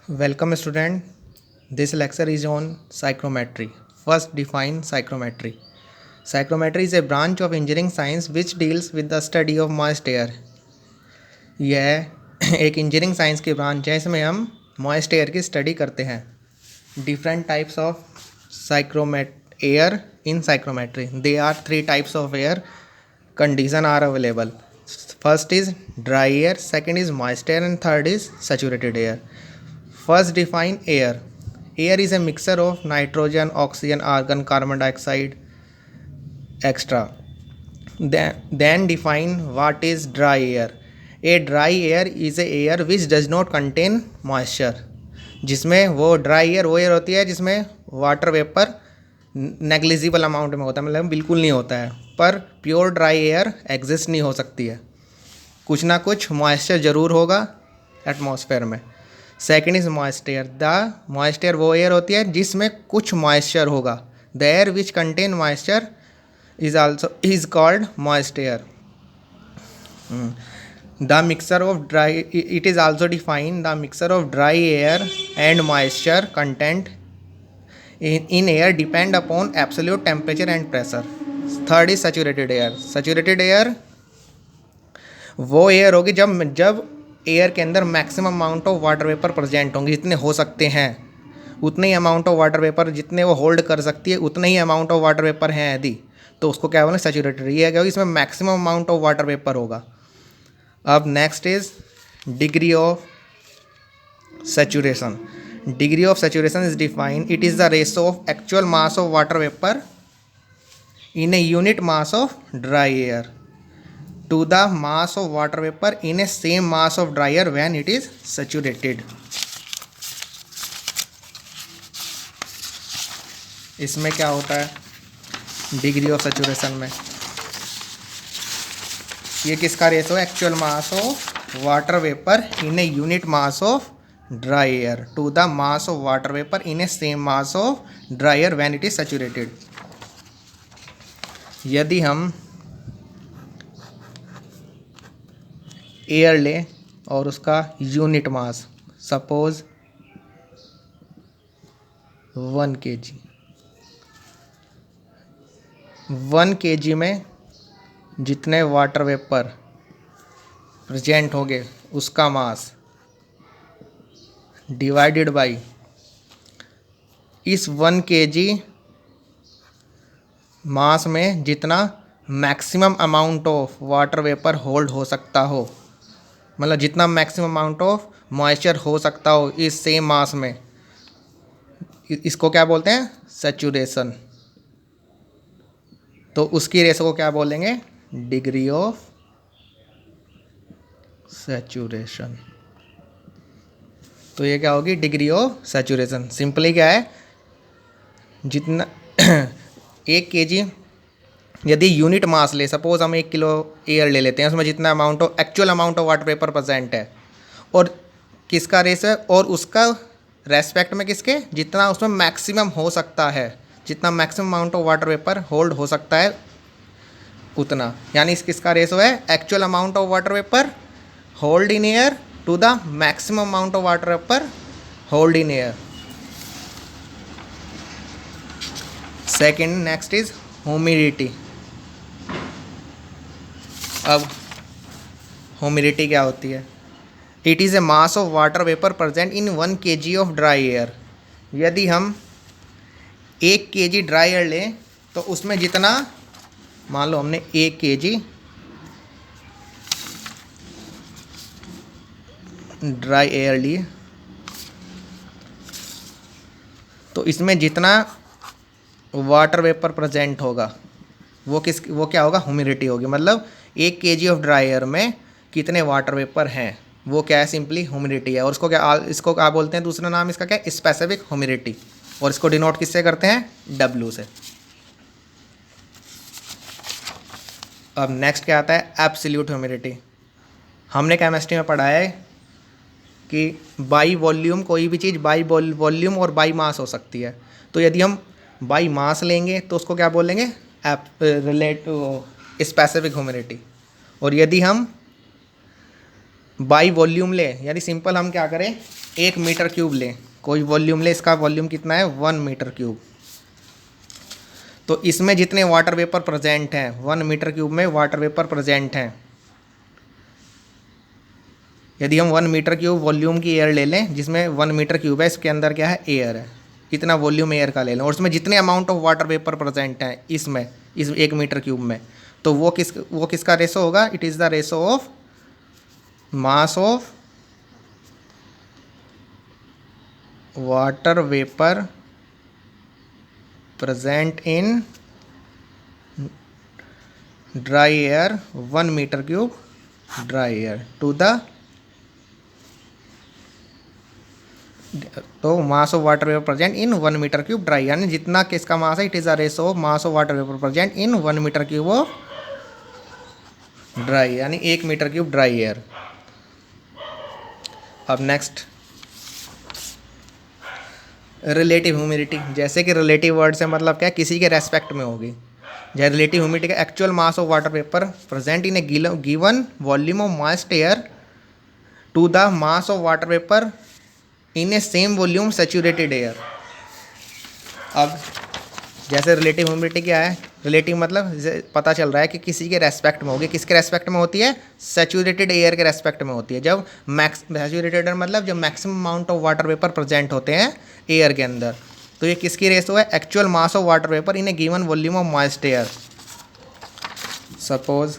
Welcome student. This lecture is on psychrometry. First define psychrometry. Psychrometry is a branch of engineering science which deals with the study of moist air. यह एक engineering science की branch है, इसमें हम moist air की study करते हैं. Different types of air in psychrometry. There are three types of air condition are available. First is dry air, second is moist air, and third is saturated air. First define air. Air is a mixture of nitrogen, oxygen, argon, carbon dioxide, etc. Then define what is dry air. A dry air is a air which does not contain moisture. जिसमें वो dry air वो air होती है जिसमें water vapour negligible amount में होता है, मतलब बिल्कुल नहीं होता है. पर प्योर ड्राई एयर एग्जिस्ट नहीं हो सकती है, कुछ ना कुछ मॉइस्चर ज़रूर होगा एटमॉस्फेयर में. Second is moist air. The moist air वो एयर होती है जिसमें कुछ मॉइस्चर होगा. The air which contain moisture is called moist air. The mixture of dry, it is also defined, the mixture of dry air and moisture content in air depend upon absolute temperature and pressure. Third is saturated air. Saturated air वो air होगी जब air के अंदर maximum amount of water vapour present होंगे, जितने हो सकते हैं उतने ही अमाउंट ऑफ वाटर वेपर, जितने वो होल्ड कर सकती है उतने ही अमाउंट ऑफ वाटर वेपर हैं यदि, तो उसको क्या बोलेंगे सैचुरेटेड. ये है क्या, इसमें maximum amount of water vapour होगा. अब next is degree of saturation. Degree of saturation is defined, it is the ratio of actual mass of water vapour in a unit mass of dry air to the mass of water vapour in a same mass of dry air when it is saturated. इसमें क्या होता है degree of saturation में, ये किसका ratio है, actual mass of water vapour in a unit mass of dry air to the mass of water vapour in a same mass of dry air when it is saturated. यदि हम air ले और उसका unit mass suppose 1 kg, 1 kg में जितने water vapour present होंगे उसका mass divided by इस 1 kg मास में जितना maximum amount of water vapour hold हो सकता हो, मतलब जितना मैक्सिमम अमाउंट ऑफ मॉइस्चर हो सकता हो इस सेम मास में, इसको क्या बोलते हैं सैचुरेशन. तो उसकी रेशो को क्या बोलेंगे डिग्री ऑफ सैचुरेशन. तो ये क्या होगी डिग्री ऑफ सैचुरेशन. सिंपली क्या है, जितना 1 kg यदि यूनिट मास ले, सपोज हम 1 किलो एयर ले लेते हैं, उसमें जितना amount of actual amount of water vapour present है और किसका रेस है, और उसका रेस्पेक्ट में किसके जितना उसमें मैक्सिमम हो सकता है, जितना maximum amount of water vapour hold हो सकता है उतना, यानी इस किसका रेशो है actual amount of water vapour hold in air to the maximum amount of water vapour hold in air. Second next is humidity. अब ह्यूमिडिटी क्या होती है, it is a mass of water vapour present in 1 kg of dry air. यदि हम 1 kg dry air लें तो उसमें जितना, मान लो हमने 1 kg ड्राई एयर ली, तो इसमें जितना वाटर वेपर प्रेजेंट होगा वो क्या होगा ह्यूमिडिटी होगी. मतलब 1 kg ऑफ ड्राई एयर में कितने वाटर वेपर हैं वो क्या है सिंपली ह्यूमिडिटी है. और इसको क्या बोलते हैं, दूसरा नाम इसका क्या है स्पेसिफिक ह्यूमिडिटी, और इसको डिनोट किससे करते हैं W से. अब नेक्स्ट क्या आता है एब्सोल्यूट ह्यूमिडिटी. हमने केमिस्ट्री में पढ़ा है कि बाई वॉल्यूम कोई भी चीज़ बाई वॉल्यूम और बाई मास हो सकती है. तो यदि हम बाई मास लेंगे तो उसको क्या बोलेंगे रिलेट स्पेसिफिक ह्यूमिडिटी. और यदि हम बाई वॉल्यूम ले, यानी सिंपल हम क्या करें, 1 मीटर क्यूब लें, कोई वॉल्यूम ले, इसका वॉल्यूम कितना है 1 मीटर क्यूब। तो इसमें जितने वाटर वेपर प्रेजेंट हैं 1 मीटर क्यूब में वाटर वेपर प्रेजेंट हैं, यदि हम 1 मीटर क्यूब वॉल्यूम की एयर ले लें जिसमें 1 मीटर क्यूब है, इसके अंदर क्या है एयर है, कितना वॉल्यूम एयर का ले लें, और उसमें जितने amount of water vapour present हैं इसमें इस 1 मीटर क्यूब में, तो वो किसका रेशो होगा, it is the ratio of mass of water vapour present in dry air 1 metre cube dry air to the, तो mass of water vapour present in 1 metre cube dry, यानी जितना किसका mass है, it is the ratio of mass of water vapour present in 1 metre cube of dry, यानी 1 metre cube dry air. अब next relative humidity, जैसे कि relative word से मतलब क्या है, किसी के रेस्पेक्ट में होगी। जैसे रिलेटिव ह्यूमिडिटी का actual mass of water vapour present in a given volume of moist air to the mass of water vapour in a same volume saturated air. अब जैसे रिलेटिव ह्यूमिडिटी क्या है, रिलेटिव मतलब पता चल रहा है कि किसी के रेस्पेक्ट में होगी, किसके रेस्पेक्ट में होती है, सैचुरेटेड एयर के रेस्पेक्ट में होती है। जब सैचुरेटेड मतलब जब maximum amount of water vapour present होते हैं एयर के अंदर, तो ये किसकी रेशो है, actual mass of water vapour in a given volume of moist air. Suppose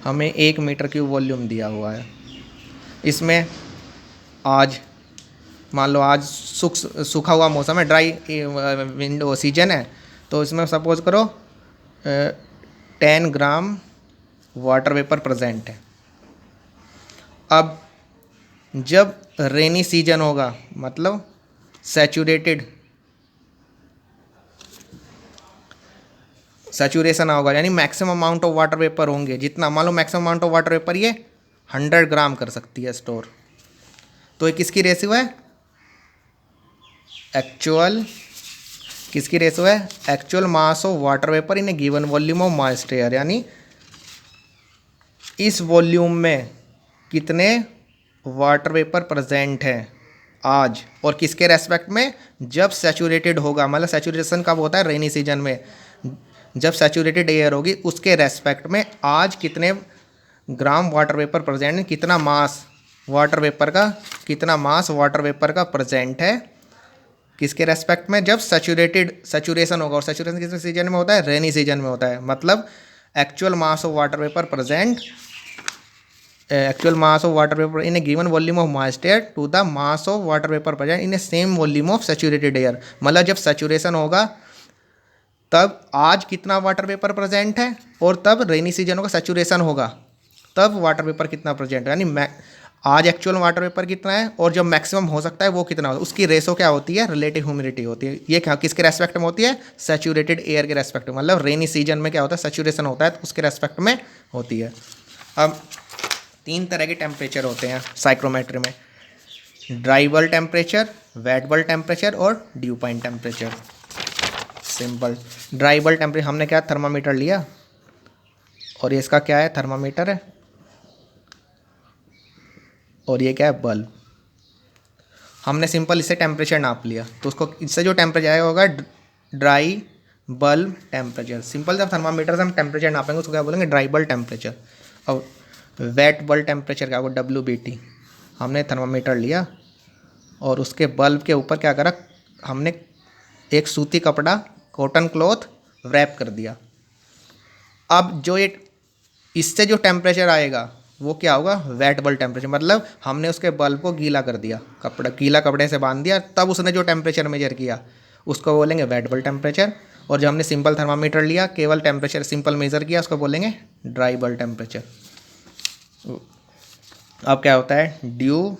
हमें 1 मीटर क्यूब वॉल्यूम दिया हुआ है, इसमें आज मान लो आज सूखा हुआ मौसम है, ड्राई विंडो सीजन है, तो इसमें सपोज करो 10 ग्राम वाटर वेपर प्रेजेंट है। अब जब रेनी सीजन होगा, मतलब सैचुरेशन होगा, यानी maximum amount of water vapour होंगे, जितना मान लो maximum amount of water vapour ये 100 ग्राम कर सकती है स्टोर, तो ये किसकी रेशियो है, एक्चुअल किसकी रेशो है, actual mass of water vapour in a given volume of moist air, यानी इस वॉल्यूम में कितने वाटर वेपर प्रेजेंट हैं आज, और किसके रेस्पेक्ट में, जब सैचुरेटेड होगा, मतलब सैचुरेशन कब होता है, रेनी सीजन में, जब सैचुरेटेड एयर होगी उसके रेस्पेक्ट में आज कितने ग्राम वाटर वेपर प्रेजेंट है, कितना मास वाटर वेपर का प्रेजेंट है किसके रेस्पेक्ट में, जब सैचुरेशन होगा, और सैचुरेशन किस सीजन में होता है, रेनी सीजन में होता है। मतलब actual mass of water vapour in a given volume of moist air to the mass of water vapour present in a same volume of saturated air. मतलब जब सैचुरेशन होगा तब आज कितना वाटर वेपर प्रेजेंट है, और तब रेनी सीजन होगा, सैचुरेशन होगा, तब वाटर वेपर कितना प्रेजेंट है, यानी आज एक्चुअल वाटर वेपर कितना है और जब मैक्सिमम हो सकता है वो कितना होता है, उसकी रेशो क्या होती है, रिलेटिव ह्यूमिडिटी होती है। ये क्या किसके रेस्पेक्ट में होती है, सैचुरेटेड एयर के रेस्पेक्ट में, मतलब रेनी सीजन में क्या होता है, सैचुरेशन होता है, तो उसके रेस्पेक्ट में होती है। अब 3 तरह के टेम्परेचर होते हैं साइक्रोमेट्री में, dry bulb temperature, wet bulb temperature और dew point temperature. Simple dry bulb temperature, हमने क्या थर्मामीटर लिया और ये इसका क्या है, थर्मामीटर है, और ये क्या है, बल्ब। हमने सिंपल इससे टेम्परेचर नाप लिया, तो उसको इससे जो टेम्परेचर आएगा होगा ड्राई बल्ब टेम्परेचर। सिंपल जब थर्मामीटर से हम टेम्परेचर नापेंगे उसको क्या बोलेंगे, ड्राई बल्ब टेम्परेचर। और वेट बल्ब टेम्परेचर क्या होगा, WBT। हमने थर्मामीटर लिया और उसके बल्ब के ऊपर क्या करा, हमने एक सूती कपड़ा, कॉटन क्लॉथ रैप कर दिया। अब जो ये इससे जो टेम्परेचर आएगा वो क्या होगा, वेट बल्ब टेम्परेचर। मतलब हमने उसके बल्ब को गीला कर दिया, गीला कपड़े से बांध दिया, तब उसने जो टेम्परेचर मेजर किया उसको बोलेंगे वेट बल्ब टेम्परेचर। और जब हमने सिंपल थर्मामीटर लिया, केवल टेम्परेचर सिंपल मेजर किया, उसको बोलेंगे ड्राई बल्ब टेम्परेचर। अब क्या होता है, ड्यू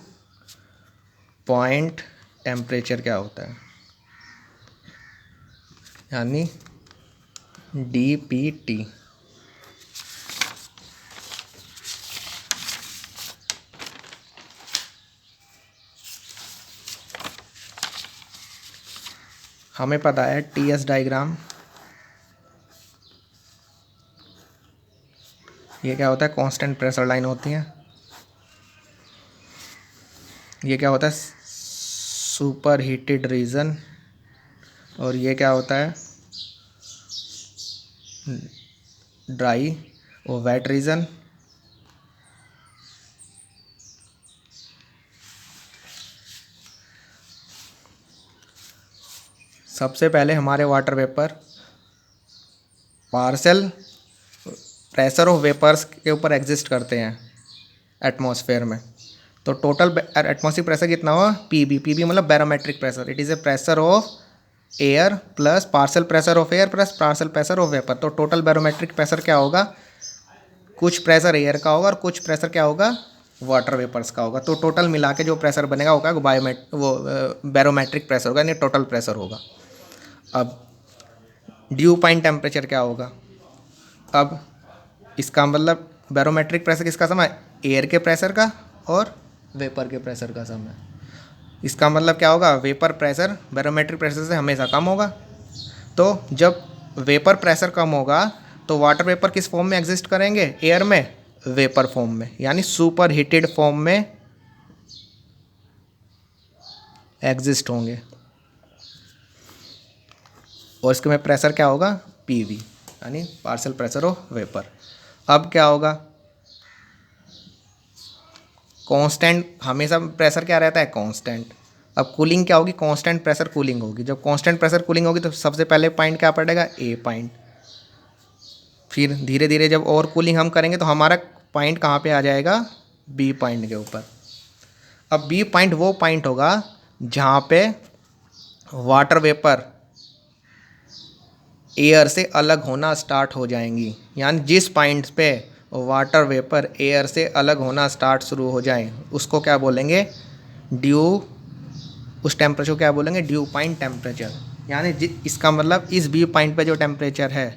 पॉइंट टेम्परेचर क्या होता है, यानी DPT। हमें पता है TS डायग्राम, ये क्या होता है, कांस्टेंट प्रेशर लाइन होती है, ये क्या होता है, सुपर हीटेड रीजन, और ये क्या होता है, ड्राई और वेट रीजन। सबसे पहले हमारे water vapour partial pressure of vapours के ऊपर एग्जिस्ट करते हैं एटमॉस्फेयर में। तो टोटल एटमॉस्फेरिक प्रेशर कितना हुआ, पीबी। पीबी मतलब barometric pressure, it is A pressure of air plus partial pressure of air plus partial pressure of vapour. तो टोटल बैरोमेट्रिक प्रेशर क्या होगा, कुछ प्रेशर एयर का होगा और कुछ प्रेशर क्या होगा, वाटर वेपर्स का होगा। तो टोटल मिला के जो प्रेशर बनेगा होगा वो बैरोमेट्रिक प्रेशर होगा, यानी टोटल प्रेशर होगा। अब ड्यू पॉइंट टेम्परेचर क्या होगा, अब इसका मतलब बैरोमेट्रिक प्रेशर किसका सम है, एयर के प्रेशर का और वेपर के प्रेशर का सम है। इसका मतलब क्या होगा, वेपर प्रेशर बैरोमेट्रिक प्रेशर से हमेशा कम होगा। तो जब वेपर प्रेशर कम होगा तो वाटर वेपर किस फॉर्म में एग्जिस्ट करेंगे, एयर में, वेपर फॉर्म में, यानी सुपर हीटेड फॉर्म में एग्जिस्ट होंगे। और इसके में प्रेशर क्या होगा, पीवी, यानी पार्शियल प्रेशर ऑफ वेपर। अब क्या होगा, कांस्टेंट, हमेशा प्रेशर क्या रहता है, कांस्टेंट। अब कूलिंग क्या होगी, कांस्टेंट प्रेशर कूलिंग होगी। जब कांस्टेंट प्रेशर कूलिंग होगी तो सबसे पहले पॉइंट क्या पड़ेगा, ए पॉइंट। फिर धीरे धीरे जब और कूलिंग हम करेंगे तो हमारा पॉइंट कहाँ पे आ जाएगा, बी पॉइंट के ऊपर। अब बी पॉइंट वो पॉइंट होगा जहाँ पे वाटर वेपर एयर से अलग होना स्टार्ट हो जाएंगी, यानी जिस पॉइंट पे वाटर वेपर एयर से अलग होना स्टार्ट शुरू हो जाए उसको क्या बोलेंगे, ड्यू, उस टेम्परेचर को क्या बोलेंगे, ड्यू पॉइंट टेम्परेचर। यानी इसका मतलब इस बी पॉइंट पे जो टेम्परेचर है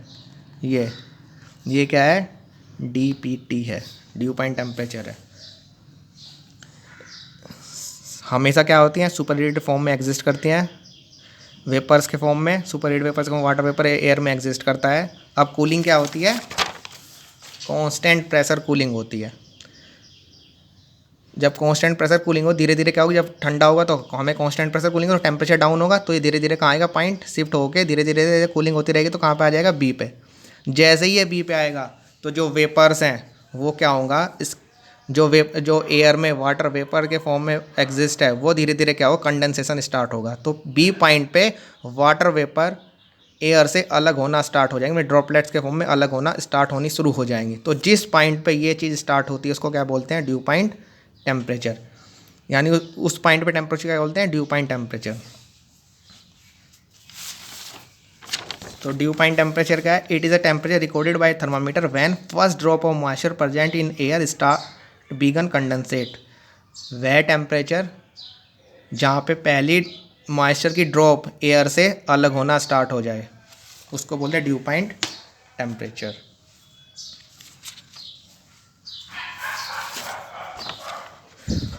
ये क्या है, DPT है, ड्यू पॉइंट टेम्परेचर है। हमेशा क्या होती हैं, सुपर हीटेड फॉर्म में एग्जिस्ट करती हैं, वेपर्स के फॉर्म में, सुपर हीट वेपर्स के वाटर वेपर एयर में एग्जिस्ट करता है। अब कूलिंग क्या होती है, कांस्टेंट प्रेशर कूलिंग होती है। जब कांस्टेंट प्रेशर कूलिंग हो, धीरे धीरे क्या होगा, जब ठंडा होगा तो हमें कांस्टेंट प्रेशर कूलिंग और टेम्परेचर डाउन होगा तो ये धीरे धीरे कहाँ आएगा, पॉइंट शिफ्ट होकर धीरे धीरे कूलिंग होती रहेगी तो कहाँ पे आ जाएगा, बी पे। जैसे ही ये बी पे आएगा तो जो वेपर्स हैं वो क्या होगा, इस जो एयर में वाटर वेपर के फॉर्म में एग्जिस्ट है वो धीरे धीरे क्या होगा, कंडेंसेशन स्टार्ट होगा। तो बी पॉइंट पे वाटर वेपर एयर से अलग होना स्टार्ट हो जाएंगे, ड्रॉपलेट्स के फॉर्म में अलग होना स्टार्ट होनी शुरू हो जाएंगी। तो जिस पॉइंट पे ये चीज़ स्टार्ट होती है उसको क्या बोलते हैं, ड्यू पॉइंट टेम्परेचर। यानी उस पॉइंट पे टेम्परेचर क्या बोलते हैं, ड्यू पॉइंट टेम्परेचर। तो ड्यू पॉइंट टेम्परेचर क्या है, it is a temperature recorded by thermometer when first drop of moisture present in air start begin condensate. वह टेम्परेचर जहाँ पे पहली मॉइस्चर की ड्रॉप एयर से अलग होना स्टार्ट हो जाए उसको बोलते हैं ड्यू पॉइंट टेम्परेचर।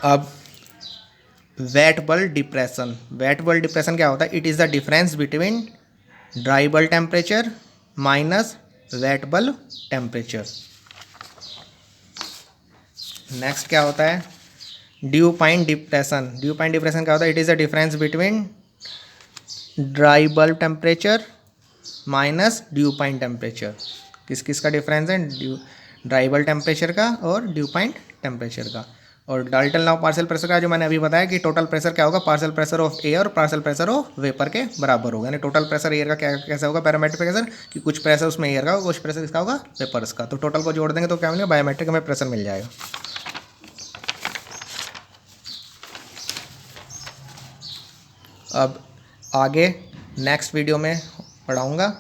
अब wet bulb depression, wet bulb depression क्या होता है, it is the difference between dry bulb temperature minus weight bulb temperature. Next क्या होता है, due point depression. Due point depression क्या होता है, it is the difference between dry bulb temperature minus due point temperature. किस किस का difference है, ड्राई बल्ब टेम्परेचर का और ड्यू पॉइंट टेम्परेचर का। और डाल्टन लॉ पार्शियल प्रेशर का जो मैंने अभी बताया कि टोटल प्रेशर क्या होगा, पार्शियल प्रेशर ऑफ एयर और पार्शियल प्रेशर ऑफ वेपर के बराबर होगा। यानी टोटल प्रेशर एयर का क्या कैसा होगा, बैरोमेट्रिक प्रेशर, कि कुछ प्रेशर उसमें एयर का होगा, कुछ प्रेशर किसका होगा, वेपर्स का। तो टोटल को जोड़ देंगे तो क्या मिलेगा, बायोमेट्रिक हमें प्रेशर मिल जाएगा। अब आगे नेक्स्ट वीडियो में पढ़ाऊँगा।